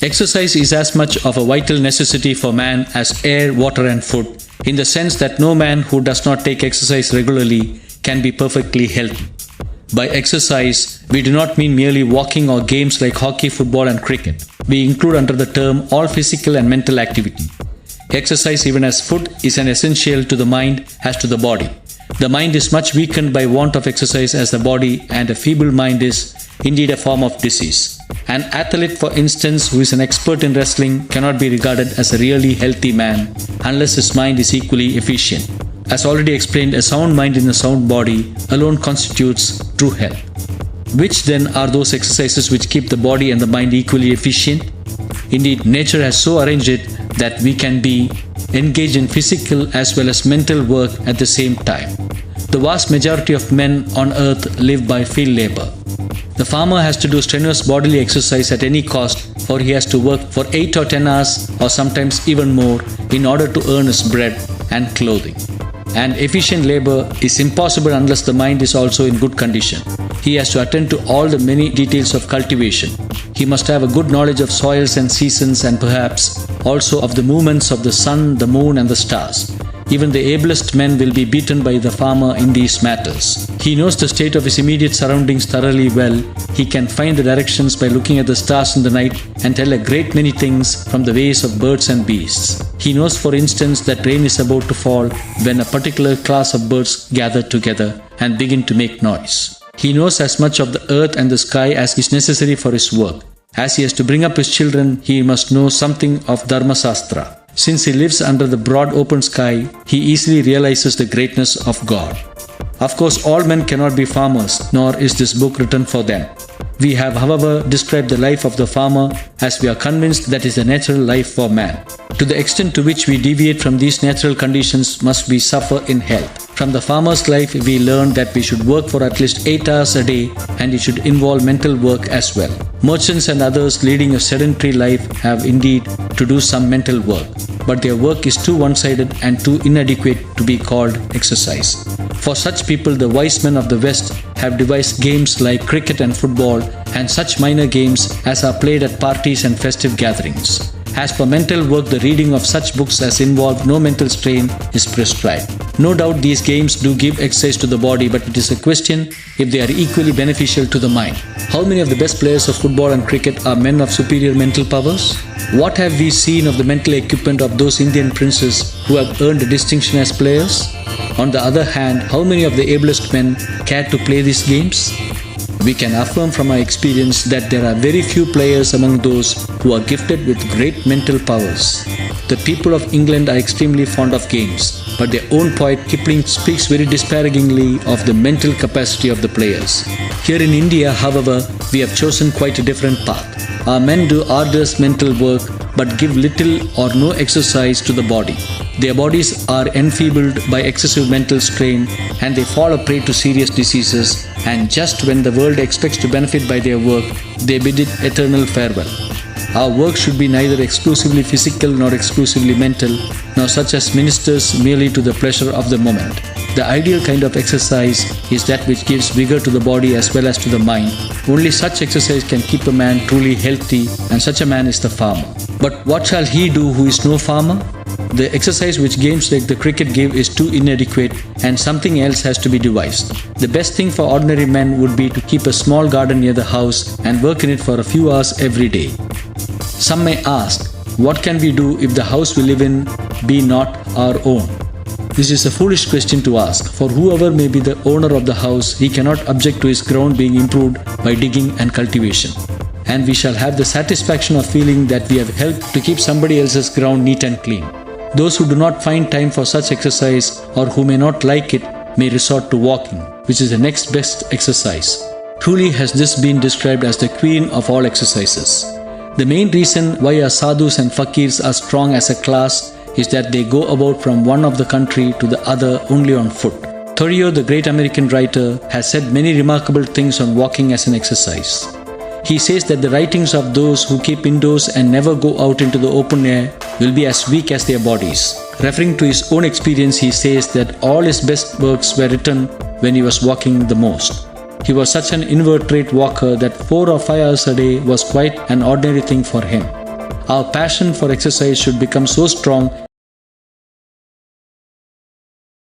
Exercise is as much of a vital necessity for man as air, water, and food, in the sense that no man who does not take exercise regularly can be perfectly healthy. By exercise, we do not mean merely walking or games like hockey, football, and cricket. We include under the term all physical and mental activity. Exercise, even as food, is an essential to the mind as to the body. The mind is much weakened by want of exercise as the body, and a feeble mind is indeed a form of disease. An athlete, for instance, who is an expert in wrestling cannot be regarded as a really healthy man unless his mind is equally efficient. As already explained, a sound mind in a sound body alone constitutes true health. Which then are those exercises which keep the body and the mind equally efficient? Indeed, nature has so arranged it that we can be engaged in physical as well as mental work at the same time. The vast majority of men on earth live by field labor. The farmer has to do strenuous bodily exercise at any cost, for he has to work for 8 or 10 hours or sometimes even more in order to earn his bread and clothing. And efficient labor is impossible unless the mind is also in good condition. He has to attend to all the many details of cultivation. He must have a good knowledge of soils and seasons, and perhaps also of the movements of the sun, the moon, and the stars. Even the ablest men will be beaten by the farmer in these matters. He knows the state of his immediate surroundings thoroughly well. He can find the directions by looking at the stars in the night and tell a great many things from the ways of birds and beasts. He knows, for instance, that rain is about to fall when a particular class of birds gather together and begin to make noise. He knows as much of the earth and the sky as is necessary for his work. As he has to bring up his children, he must know something of Dharma Shastra. Since he lives under the broad open sky, he easily realizes the greatness of God. Of course, all men cannot be farmers, nor is this book written for them. We have, however, described the life of the farmer as we are convinced that is the natural life for man. To the extent to which we deviate from these natural conditions must we suffer in health. From the farmer's life, we learn that we should work for at least 8 hours a day, and it should involve mental work as well. Merchants and others leading a sedentary life have indeed to do some mental work, but their work is too one-sided and too inadequate to be called exercise. For such people, the wise men of the West have devised games like cricket and football, and such minor games as are played at parties and festive gatherings. As for mental work, the reading of such books as involve no mental strain is prescribed. No doubt these games do give exercise to the body, but it is a question if they are equally beneficial to the mind. How many of the best players of football and cricket are men of superior mental powers? What have we seen of the mental equipment of those Indian princes who have earned a distinction as players? On the other hand, how many of the ablest men care to play these games? We can affirm from our experience that there are very few players among those who are gifted with great mental powers. The people of England are extremely fond of games, but their own poet Kipling speaks very disparagingly of the mental capacity of the players. Here in India, however, we have chosen quite a different path. Our men do arduous mental work but give little or no exercise to the body. Their bodies are enfeebled by excessive mental strain, and they fall a prey to serious diseases, and just when the world expects to benefit by their work, they bid it eternal farewell. Our work should be neither exclusively physical nor exclusively mental, nor such as ministers merely to the pleasure of the moment. The ideal kind of exercise is that which gives vigor to the body as well as to the mind. Only such exercise can keep a man truly healthy, and such a man is the farmer. But what shall he do who is no farmer? The exercise which games like the cricket give is too inadequate, and something else has to be devised. The best thing for ordinary men would be to keep a small garden near the house and work in it for a few hours every day. Some may ask, what can we do if the house we live in be not our own? This is a foolish question to ask, for whoever may be the owner of the house, he cannot object to his ground being improved by digging and cultivation. And we shall have the satisfaction of feeling that we have helped to keep somebody else's ground neat and clean. Those who do not find time for such exercise, or who may not like it, may resort to walking, which is the next best exercise. Truly has this been described as the queen of all exercises. The main reason why our sadhus and fakirs are strong as a class is that they go about from one of the country to the other only on foot. Thoreau, the great American writer, has said many remarkable things on walking as an exercise. He says that the writings of those who keep indoors and never go out into the open air will be as weak as their bodies. Referring to his own experience, he says that all his best works were written when he was walking the most. He was such an invertebrate walker that 4 or 5 hours a day was quite an ordinary thing for him. Our passion for exercise should become so strong